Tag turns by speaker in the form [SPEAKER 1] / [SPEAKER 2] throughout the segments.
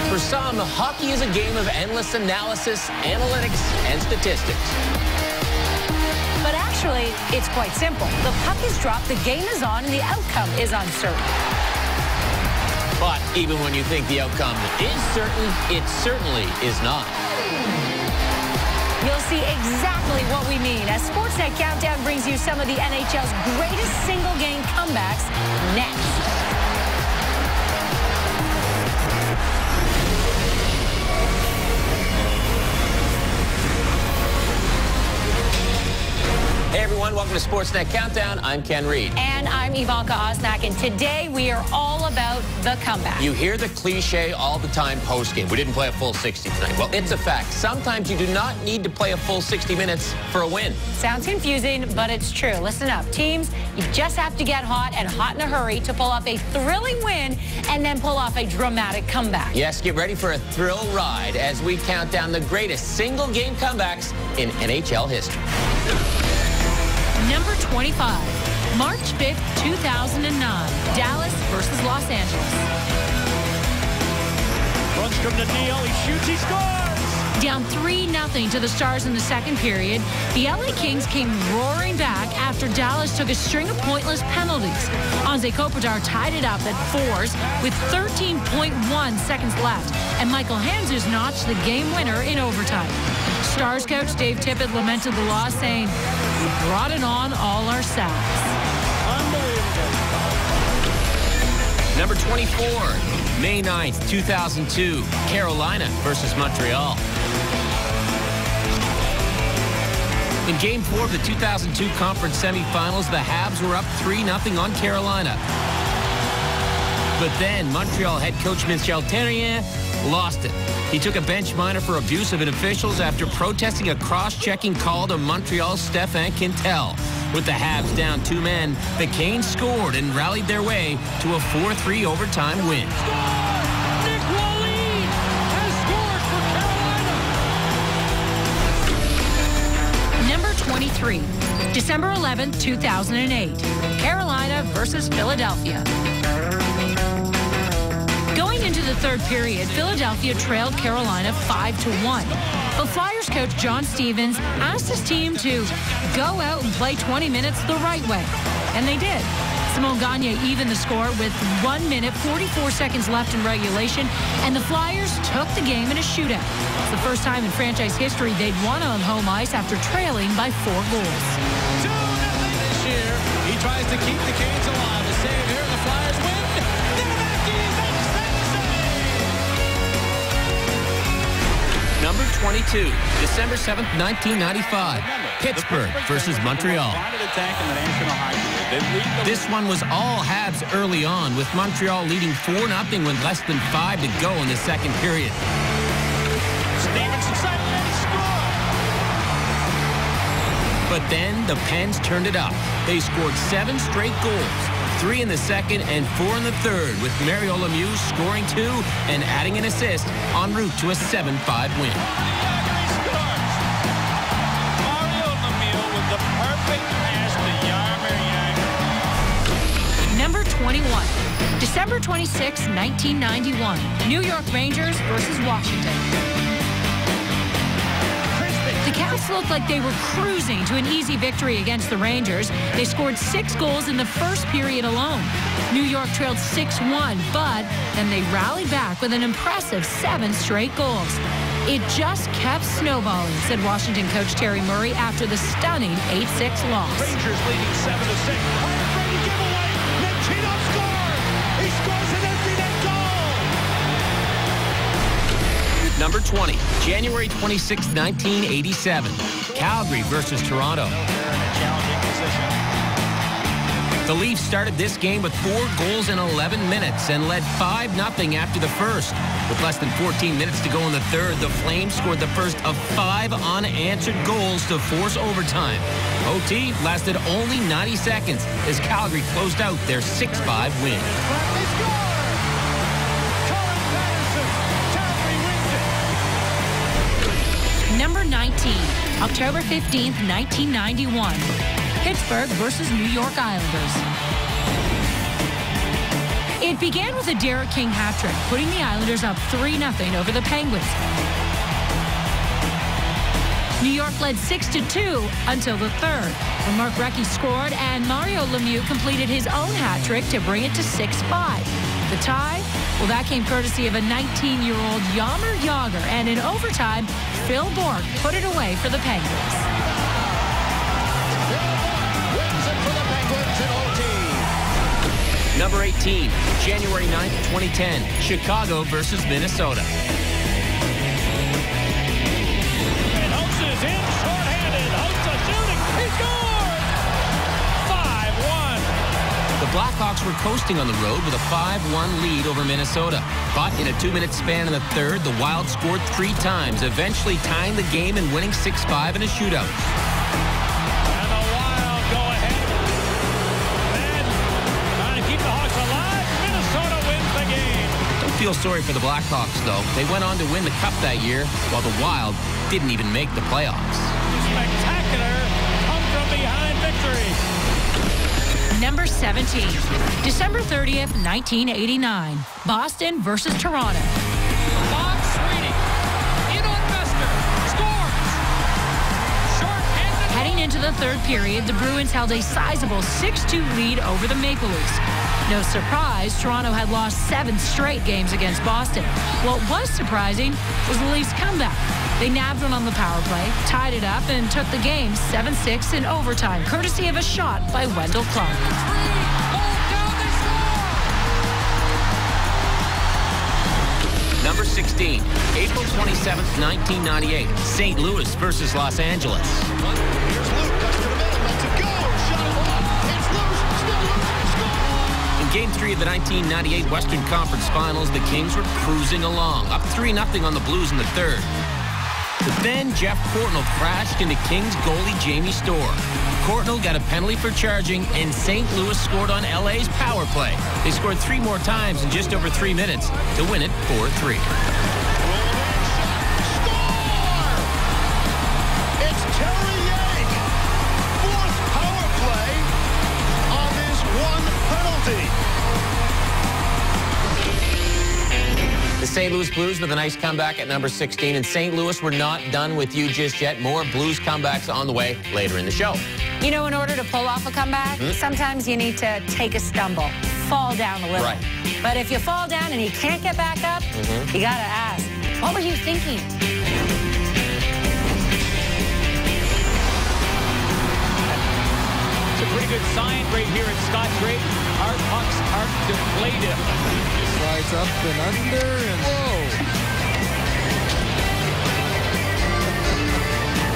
[SPEAKER 1] For some, hockey is a game of endless analysis, analytics, and statistics.
[SPEAKER 2] But actually, it's quite simple. The puck is dropped, the game is on, and the outcome is uncertain.
[SPEAKER 1] But even when you think the outcome is certain, it certainly is not.
[SPEAKER 2] You'll see exactly what we mean as Sportsnet Countdown brings you some of the NHL's greatest single-game comebacks next.
[SPEAKER 1] Hey everyone, welcome to Sportsnet Countdown. I'm Ken Reed.
[SPEAKER 2] And I'm Ivanka Osnak, and today we are all about the comeback.
[SPEAKER 1] You hear the cliche all the time post-game. We didn't play a full 60 tonight. Well, it's a fact. Sometimes you do not need to play a full 60 minutes for a win.
[SPEAKER 2] Sounds confusing, but it's true. Listen up. Teams, you just have to get hot and hot in a hurry to pull off a thrilling win and then pull off a dramatic comeback.
[SPEAKER 1] Yes, get ready for a thrill ride as we count down the greatest single-game comebacks in NHL history.
[SPEAKER 3] Number 25, March 5th, 2009, Dallas versus Los Angeles.
[SPEAKER 4] Lundstrom to Neal, he shoots, he scores!
[SPEAKER 3] Down 3-0 to the Stars in the second period, the LA Kings came roaring back after Dallas took a string of pointless penalties. Anze Kopitar tied it up at fours with 13.1 seconds left, and Michael Handzus notched the game winner in overtime. Stars coach Dave Tippett lamented the loss, saying, "We brought it on all ourselves."
[SPEAKER 4] Unbelievable.
[SPEAKER 1] Number 24, May 9th, 2002, Carolina versus Montreal. In Game 4 of the 2002 conference semifinals, the Habs were up 3-0 on Carolina. But then Montreal head coach Michel Therrien lost it. He took a bench minor for abuse of officials after protesting a cross-checking call to Montreal's Stéphane Quintal. With the Habs down 2 men, the Canes scored and rallied their way to a 4-3 overtime win.
[SPEAKER 4] Nick Wallin has scored for Carolina.
[SPEAKER 3] Number 23, December 11th, 2008, Carolina versus Philadelphia. Going into the third period, Philadelphia trailed Carolina 5-1. But Flyers coach John Stevens asked his team to go out and play 20 minutes the right way. And they did. Simon Gagne evened the score with 1 minute, 44 seconds left in regulation, and the Flyers took the game in a shootout. It's the first time in franchise history they'd won on home ice after trailing by 4 goals.
[SPEAKER 4] 2-0 this year. He tries to keep the Canes alive. A save here, the Flyers win.
[SPEAKER 1] Number 22, December 7th, 1995, Pittsburgh versus Montreal. This one was all Habs early on, with Montreal leading 4-0 with less than 5 to go in the second period.
[SPEAKER 4] Stevenson side and he scored.
[SPEAKER 1] But then the Pens turned it up. They scored 7 straight goals, 3 in the second and 4 in the third, with Mario Lemieux scoring 2 and adding an assist en route to a 7-5 win.
[SPEAKER 4] Mario Lemieux with the perfect pass to Jaromir Jagr.
[SPEAKER 3] Number 21, December 26, 1991, New York Rangers versus Washington. The Caps looked like they were cruising to an easy victory against the Rangers. They scored 6 goals in the first period alone. New York trailed 6-1, but then they rallied back with an impressive 7 straight goals. It just kept snowballing, said Washington coach Terry Murray after the stunning 8-6 loss.
[SPEAKER 4] Rangers leading 7-6. Brady giveaway. Nechino scores. He scores an empty net goal.
[SPEAKER 1] Number 20, January 26, 1987, Calgary versus Toronto. The Leafs started this game with 4 goals in 11 minutes and led 5-0 after the first. With less than 14 minutes to go in the third, the Flames scored the first of 5 unanswered goals to force overtime. OT lasted only 90 seconds as Calgary closed out their 6-5 win.
[SPEAKER 3] Number 19, October 15th, 1991, Pittsburgh versus New York Islanders. It began with a Derek King hat-trick, putting the Islanders up 3-0 over the Penguins. New York led 6-2 until the third, when Mark Recchi scored and Mario Lemieux completed his own hat-trick to bring it to 6-5. The tie? Well, that came courtesy of a 19-year-old Jaromir Jagr, and in overtime, Phil Borg put it away for the Penguins.
[SPEAKER 4] Wins it for the Penguins in OT.
[SPEAKER 1] Number 18, January 9th, 2010, Chicago versus Minnesota.
[SPEAKER 4] And Holtz is in, short-handed. Holtz is shooting. He scored! 5-1.
[SPEAKER 1] The Blackhawks were coasting on the road with a 5-1 lead over Minnesota. But in a 2-minute span in the third, the Wild scored 3 times, eventually tying the game and winning 6-5 in a shootout.
[SPEAKER 4] And the Wild go ahead. Then, trying to keep the Hawks alive, Minnesota wins the game.
[SPEAKER 1] Don't feel sorry for the Blackhawks, though. They went on to win the Cup that year, while the Wild didn't even make the playoffs.
[SPEAKER 4] Spectacular come-from-behind victory.
[SPEAKER 3] Number 17, December 30th, 1989, Boston versus Toronto.
[SPEAKER 4] Bob Sweeney, in on Mester, scores. Short-handed.
[SPEAKER 3] Heading into the third period, the Bruins held a sizable 6-2 lead over the Maple Leafs. No surprise, Toronto had lost 7 straight games against Boston. What was surprising was the Leafs' comeback. They nabbed one on the power play, tied it up, and took the game 7-6 in overtime, courtesy of a shot by Wendell Clark.
[SPEAKER 1] Number 16, April 27th, 1998, St. Louis versus Los Angeles.
[SPEAKER 4] Here's Luke, cuts to the middle, lets it go. Shot it off. It's loose, still loose, score.
[SPEAKER 1] In Game 3 of the 1998 Western Conference Finals, the Kings were cruising along, up 3-0 on the Blues in the third. But then Jeff Courtnall crashed into Kings goalie Jamie Storr. Courtnall got a penalty for charging, and St. Louis scored on LA's power play. They scored 3 more times in just over 3 minutes to win it 4-3.
[SPEAKER 4] It's Terry Yang. 4th power play on this 1 penalty.
[SPEAKER 1] The St. Louis Blues with a nice comeback at number 16, and St. Louis, we're not done with you just yet. More Blues comebacks on the way later in the show.
[SPEAKER 2] You know, in order to pull off a comeback, sometimes you need to take a stumble, fall down a little.
[SPEAKER 1] Right.
[SPEAKER 2] But if you fall down and you can't get back up, you got to ask, what were you thinking?
[SPEAKER 5] It's a pretty good sign right here at Scott Drake. Our pucks are deflated.
[SPEAKER 6] Slides up and under, and whoa.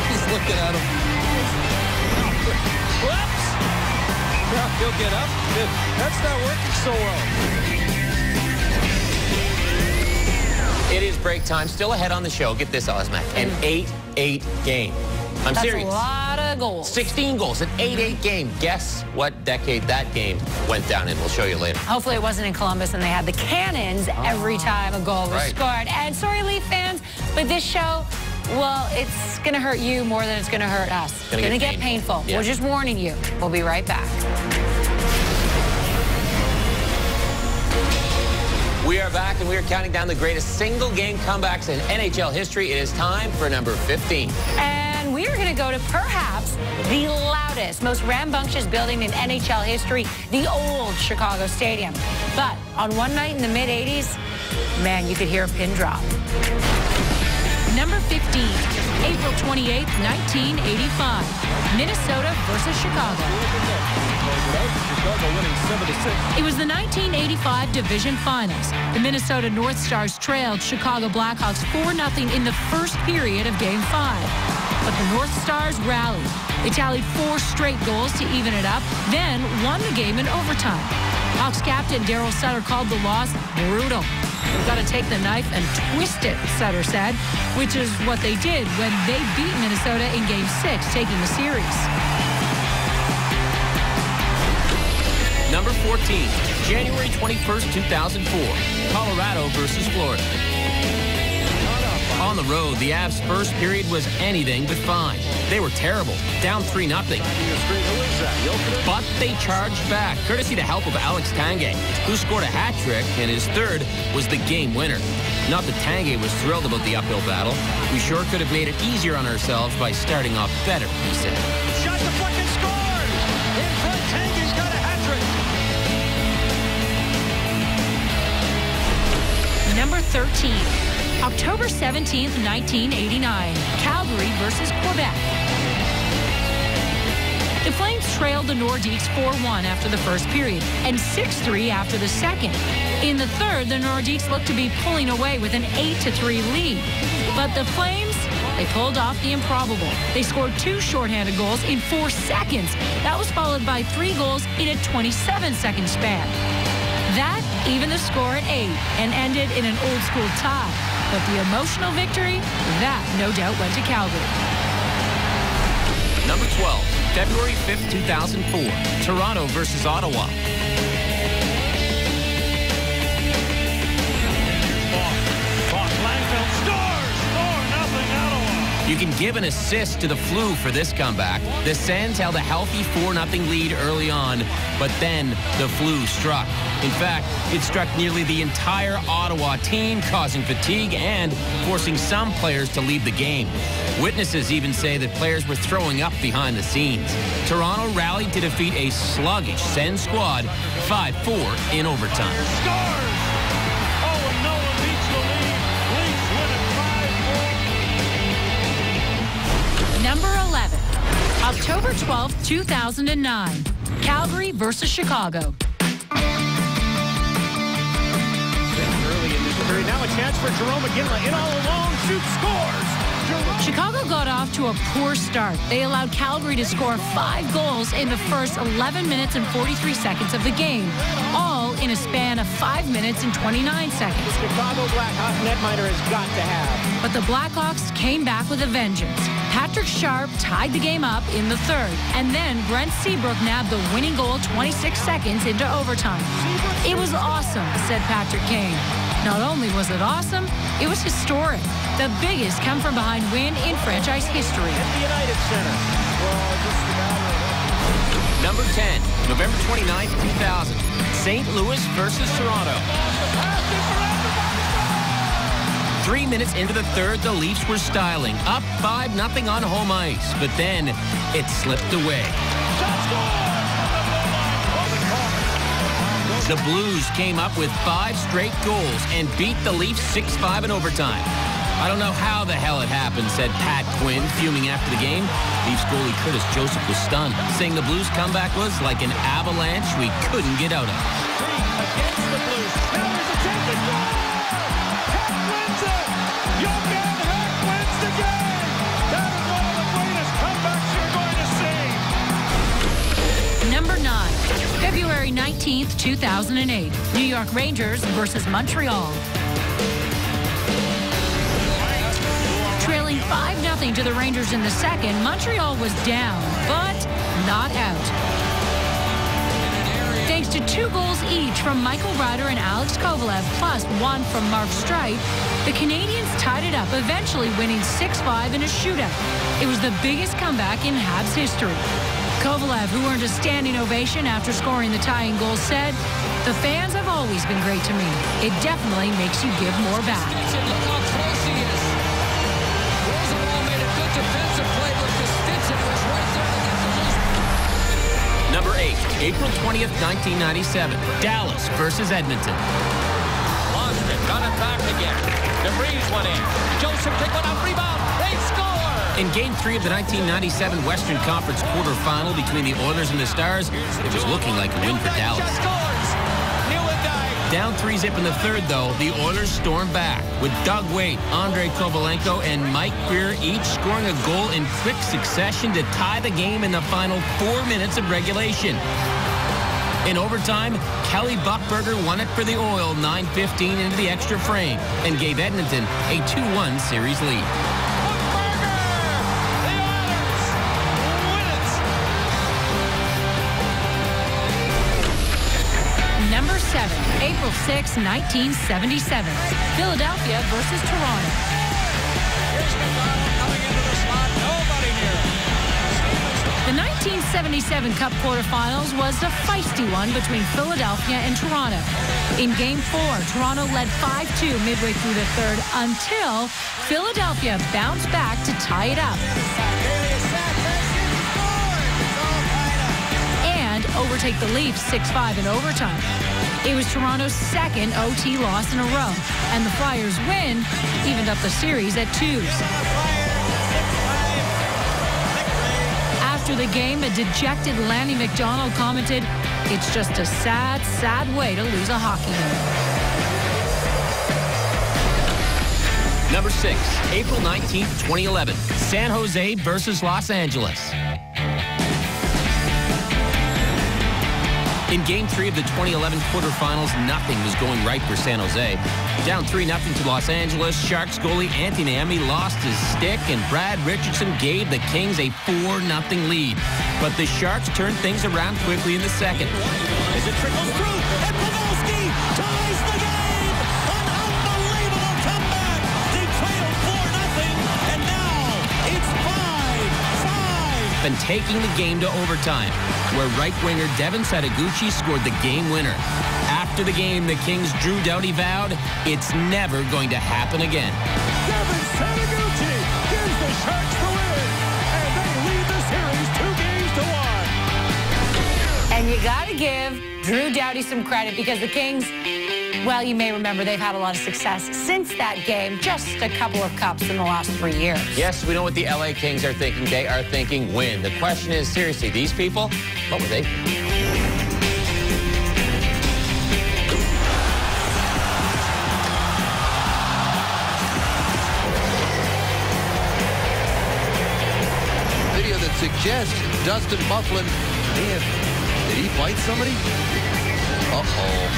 [SPEAKER 6] He's looking at him.
[SPEAKER 5] Whoops!
[SPEAKER 6] Yeah, he'll get up. That's not working so well.
[SPEAKER 1] It is break time. Still ahead on the show. Get this, Osmac. An 8-8 game. I'm
[SPEAKER 2] That's
[SPEAKER 1] serious.
[SPEAKER 2] a lot of goals.
[SPEAKER 1] 16 goals, an 8-8 game. Guess what decade that game went down in? We'll show you later.
[SPEAKER 2] Hopefully it wasn't in Columbus and they had the cannons every time a goal was scored. And sorry, Leaf fans, but this show, well, it's going to hurt you more than it's going to hurt us. It's going to get painful. Yeah. We're just warning you. We'll be right back.
[SPEAKER 1] We are back, and we are counting down the greatest single-game comebacks in NHL history. It is time for number 15.
[SPEAKER 2] And we are going to go to perhaps the loudest, most rambunctious building in NHL history, the old Chicago Stadium. But on one night in the mid-'80s, man, you could hear a pin drop.
[SPEAKER 3] Number 15, April 28th, 1985, Minnesota versus Chicago.
[SPEAKER 6] Chicago winning 7-6.
[SPEAKER 3] It was the 1985 Division Finals. The Minnesota North Stars trailed Chicago Blackhawks 4-0 in the first period of Game 5. But the North Stars rallied. They tallied 4 straight goals to even it up, then won the game in overtime. Hawks captain Darryl Sutter called the loss brutal. We've got to take the knife and twist it, Sutter said, which is what they did when they beat Minnesota in Game 6, taking the series.
[SPEAKER 1] Number 14, January 21st, 2004, Colorado versus Florida. On the road, the Avs' first period was anything but fine. They were terrible, down 3-0. But they charged back, courtesy the help of Alex Tanguay, who scored a hat trick, and his third was the game winner. Not that Tanguay was thrilled about the uphill battle. We sure could have made it easier on ourselves by starting off better, he said.
[SPEAKER 4] Shot deflected, scores! In front, Tanguay's got a hat trick.
[SPEAKER 3] Number 13, October 17th, 1989, Calgary versus Quebec. The Flames trailed the Nordiques 4-1 after the first period and 6-3 after the second. In the third, the Nordiques looked to be pulling away with an 8-3 lead. But the Flames, they pulled off the improbable. They scored 2 shorthanded goals in 4 seconds. That was followed by 3 goals in a 27-second span. That evened the score at 8 and ended in an old-school tie. But the emotional victory, that no doubt went to Calgary.
[SPEAKER 1] Number 12, February 5th, 2004, Toronto versus Ottawa.
[SPEAKER 4] Langfield scores! 4-0 Ottawa.
[SPEAKER 1] You can give an assist to the Flu for this comeback. The Sens held a healthy 4-0 lead early on, but then the Flu struck. In fact, it struck nearly the entire Ottawa team, causing fatigue and forcing some players to leave the game. Witnesses even say that players were throwing up behind the scenes. Toronto rallied to defeat a sluggish Sens squad 5-4 in overtime.
[SPEAKER 4] Scores! Oh, and Noah beats the lead. Leafs win it 5-4.
[SPEAKER 3] Number 11, October 12th, 2009, Calgary versus Chicago.
[SPEAKER 4] Early in this period, now a chance for Jerome McGinley. In all alone, shoots, scores!
[SPEAKER 3] Chicago got off to a poor start. They allowed Calgary to score 5 goals in the first 11 minutes and 43 seconds of the game, all in a span of 5 minutes and 29 seconds.
[SPEAKER 5] Chicago Blackhawks netminder has got to have.
[SPEAKER 3] But the Blackhawks came back with a vengeance. Patrick Sharp tied the game up in the third, and then Brent Seabrook nabbed the winning goal 26 seconds into overtime. It was awesome, said Patrick Kane. Not only was it awesome, it was historic. The biggest come-from-behind win in franchise history.
[SPEAKER 5] At the United Center.
[SPEAKER 1] Number 10, November 29th, 2000, St. Louis versus Toronto. 3 minutes into the third, the Leafs were styling, up 5-0 on home ice, but then it slipped away. The Blues came up with 5 straight goals and beat the Leafs 6-5 in overtime. I don't know how the hell it happened, said Pat Quinn, fuming after the game. Leafs goalie Curtis Joseph was stunned, saying the Blues' comeback was like an avalanche we couldn't get out of.
[SPEAKER 4] Against the Blues. Now there's a chance to score! Heck wins it! Jochen Heck wins the game! That is one of the greatest comebacks you're going to see!
[SPEAKER 3] Number 9, February 19th, 2008, New York Rangers versus Montreal. Trailing 5-0 to the Rangers in the second, Montreal was down, but not out. Thanks to 2 goals each from Michael Ryder and Alex Kovalev, plus 1 from Mark Streit, the Canadiens tied it up, eventually winning 6-5 in a shootout. It was the biggest comeback in Habs history. Kovalev, who earned a standing ovation after scoring the tying goal, said, "The fans have always been great to me. It definitely makes you give more back."
[SPEAKER 7] Look how close he is. Rosenwald made a good defensive play, but Kostinson was right there to get the loose.
[SPEAKER 1] Number 8, April 20th, 1997, Dallas versus Edmonton.
[SPEAKER 5] Lost it, got it back again. DeVries went in. Joseph picked one up, rebound. They score!
[SPEAKER 1] In Game 3 of the 1997 Western Conference quarterfinal between the Oilers and the Stars, it was looking like a win for Dallas. Down 3-0 in the third, though, the Oilers stormed back, with Doug Weight, Andrei Kovalenko, and Mike Greer each scoring a goal in quick succession to tie the game in the final 4 minutes of regulation. In overtime, Kelly Buchberger won it for the Oil 9:15 into the extra frame and gave Edmonton a 2-1 series lead.
[SPEAKER 3] Number 7, April 6, 1977, Philadelphia versus Toronto.
[SPEAKER 7] Here's McDonald coming into the slot. Nobody near him.
[SPEAKER 3] The 1977 Cup quarterfinals was a feisty one between Philadelphia and Toronto. In Game 4, Toronto led 5-2 midway through the third until Philadelphia bounced back to tie it up and overtake the Leafs 6-5 in overtime. It was Toronto's second OT loss in a row, and the Flyers' win evened up the series at 2s. After the game, a dejected Lanny McDonald commented, "It's just a sad, sad way to lose a hockey game."
[SPEAKER 1] Number 6, April 19th, 2011. San Jose versus Los Angeles. In Game 3 of the 2011 quarterfinals, nothing was going right for San Jose. Down 3-0 to Los Angeles, Sharks goalie Anthony Niemi lost his stick, and Brad Richardson gave the Kings a 4-0 lead. But the Sharks turned things around quickly in the second.
[SPEAKER 4] As it trickles through, and Pavelski ties the game! An unbelievable comeback! They trailed 4-0, and now it's 5-5!
[SPEAKER 1] And taking the game to overtime, where right winger Devin Sadaguchi scored the game winner. After the game, the Kings' Drew Doughty vowed, "It's never going to happen again."
[SPEAKER 4] Devin Sadaguchi gives the Sharks the win, and they lead the series 2-1.
[SPEAKER 2] And you got to give Drew Doughty some credit because the Kings, well, you may remember they've had a lot of success since that game, just a couple of cups in the last 3 years.
[SPEAKER 1] Yes, we know what the LA Kings are thinking. They are thinking win. The question is, seriously, these people, what were they thinking?
[SPEAKER 8] Video that suggests Dustin Byfuglien did he fight somebody? Uh-oh.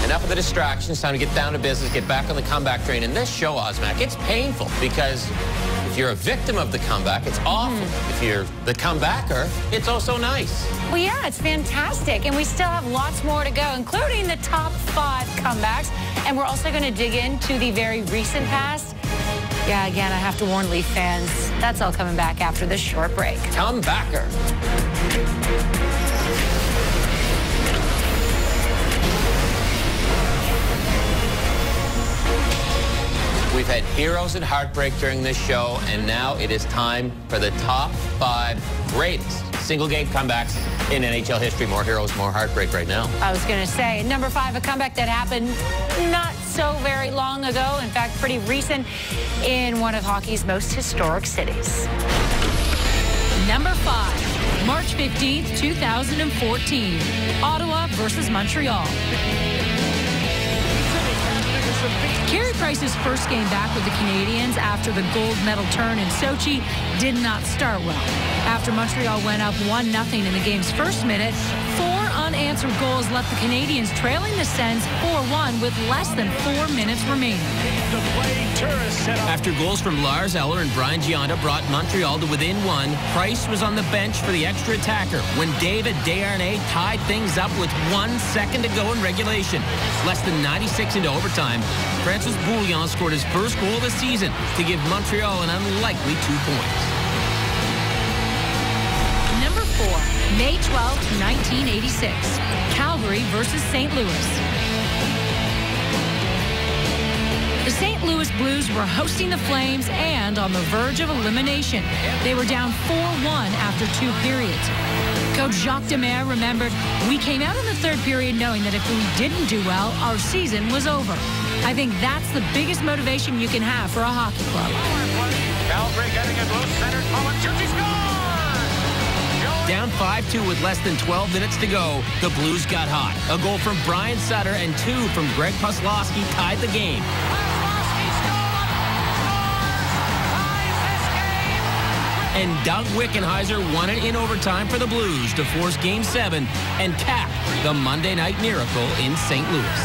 [SPEAKER 1] Enough of the distractions. Time to get down to business, get back on the comeback train. And this show, Osmac, it's painful because if you're a victim of the comeback, it's awful. If you're the comebacker, it's oh so nice.
[SPEAKER 2] Well, yeah, it's fantastic. And we still have lots more to go, including the top 5 comebacks. And we're also going to dig into the very recent past. Yeah, again, I have to warn Leaf fans, that's all coming back after this short break.
[SPEAKER 1] Comebacker. We've had heroes and heartbreak during this show, and now it is time for the top 5 greatest single-game comebacks in NHL history. More heroes, more heartbreak right now.
[SPEAKER 2] I was going to say, number 5, a comeback that happened not so very long ago. In fact, pretty recent in one of hockey's most historic cities.
[SPEAKER 3] Number 5, March 15th, 2014. Ottawa versus Montreal. Carey Price's first game back with the Canadiens after the gold medal turn in Sochi did not start well. After Montreal went up 1-0 in the game's first minute, 4 unanswered goals left the Canadiens trailing the Sens 4-1 with less than 4 minutes remaining.
[SPEAKER 1] After goals from Lars Eller and Brian Gionta brought Montreal to within 1, Price was on the bench for the extra attacker when David Desharnais tied things up with 1 second to go in regulation. Less than 96 into overtime, Francis Bouillon scored his first goal of the season to give Montreal an unlikely 2 points.
[SPEAKER 3] Number 4, May 12th, 1986. Calgary versus St. Louis. The St. Louis Blues were hosting the Flames and on the verge of elimination. They were down 4-1 after 2 periods. Coach Jacques Demers remembered, "We came out in the third period knowing that if we didn't do well, our season was over." I think that's the biggest motivation you can have for a hockey club.
[SPEAKER 4] Calgary getting it loose, center, Kovacic scores!
[SPEAKER 1] Down 5-2 with less than 12 minutes to go, the Blues got hot. A goal from Brian Sutter and 2 from Greg Puslowski tied the game. And Doug Wickenheiser won it in overtime for the Blues to force Game 7 and cap the Monday night miracle in St. Louis.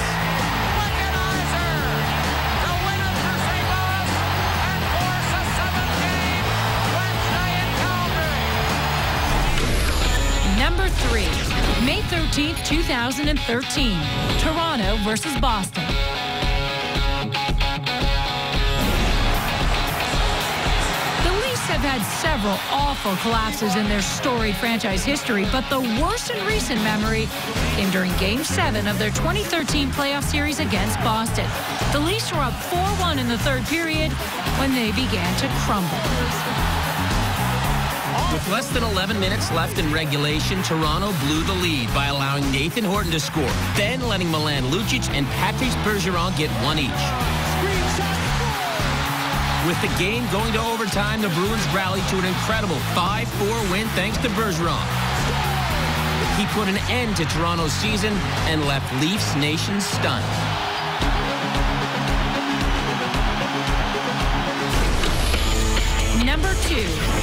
[SPEAKER 3] 13th, 2013. Toronto versus Boston. Have had several awful collapses in their storied franchise history, but the worst in recent memory came during Game 7 of their 2013 playoff series against Boston. The Leafs were up 4-1 in the third period when they began to crumble.
[SPEAKER 1] With less than 11 minutes left in regulation, Toronto blew the lead by allowing Nathan Horton to score, then letting Milan Lucic and Patrice Bergeron get one each. With the game going to overtime, the Bruins rallied to an incredible 5-4 win thanks to Bergeron. He put an end to Toronto's season and left Leafs Nation stunned.
[SPEAKER 3] Number 2,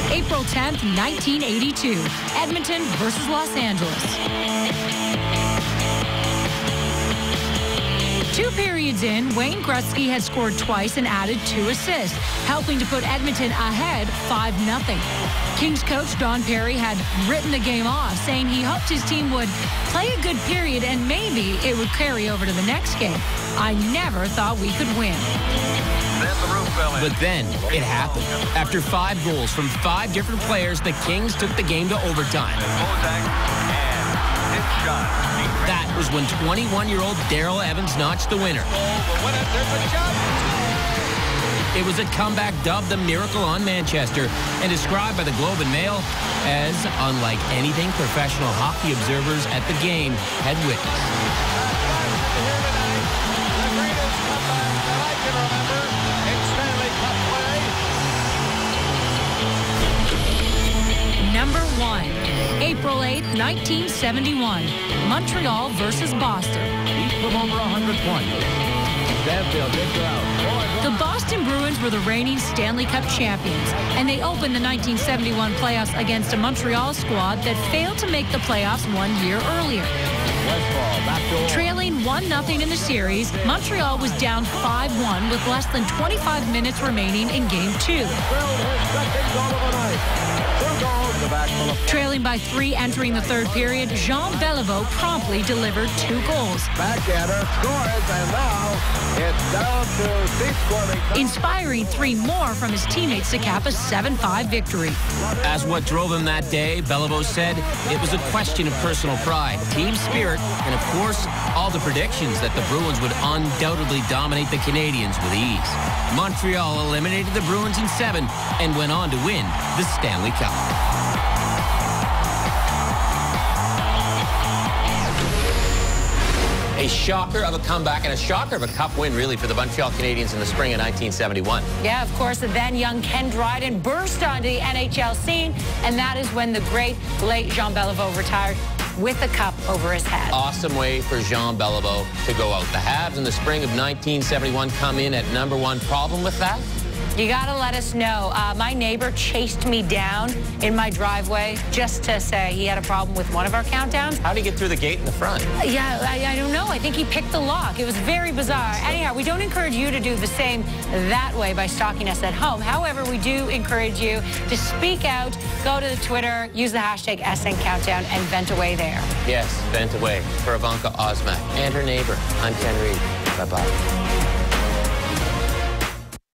[SPEAKER 3] April 10th, 1982, Edmonton versus Los Angeles. 2 periods in, Wayne Gretzky had scored twice and added 2 assists, helping to put Edmonton ahead 5-0. Kings coach Don Perry had written the game off, saying he hoped his team would play a good period and maybe it would carry over to the next game. I never thought we could win.
[SPEAKER 1] But then it happened. After 5 goals from 5 different players, the Kings took the game to overtime. That was when 21-year-old Darryl Evans notched the winner. It was a comeback dubbed the Miracle on Manchester and described by the Globe and Mail as unlike anything professional hockey observers at the game had witnessed.
[SPEAKER 3] Number 1, April 8th, 1971, Montreal versus Boston.
[SPEAKER 5] Each from over 100 points. Stanfield takes her out.
[SPEAKER 3] The Boston Bruins were the reigning Stanley Cup champions, and they opened the 1971 playoffs against a Montreal squad that failed to make the playoffs 1 year earlier. Trailing 1-0 in the series, Montreal was down 5-1 with less than 25 minutes remaining in Game 2. Trailing by 3 entering the third period, Jean Beliveau promptly delivered 2 goals.
[SPEAKER 5] Backhander scores, and now it's down to Steve Squirming.
[SPEAKER 3] Inspiring 3 more from his teammates to cap a 7-5 victory.
[SPEAKER 1] As what drove him that day, Beliveau said it was a question of personal pride, team spirit, and of course, all the predictions that the Bruins would undoubtedly dominate the Canadiens with ease. Montreal eliminated the Bruins in 7 and went on to win the Stanley Cup. A shocker of a comeback and a shocker of a cup win, really, for the Montreal Canadiens in the spring of 1971.
[SPEAKER 2] Yeah, of course, the then young Ken Dryden burst onto the NHL scene, and that is when the great late Jean Beliveau retired with the cup over his head.
[SPEAKER 1] Awesome way for Jean Beliveau to go out. The Habs in the spring of 1971 come in at number 1. Problem with that?
[SPEAKER 2] You got to let us know. My neighbor chased me down in my driveway just to say he had a problem with one of our countdowns.
[SPEAKER 1] How did he get through the gate in the front?
[SPEAKER 2] Yeah, I don't know. I think he picked the lock. It was very bizarre. Anyhow, we don't encourage you to do the same that way by stalking us at home. However, we do encourage you to speak out, go to the Twitter, use the hashtag SNCountdown, and vent away there.
[SPEAKER 1] Yes, vent away. For Ivanka Osmak and her neighbor, I'm Ken Reed. Bye-bye.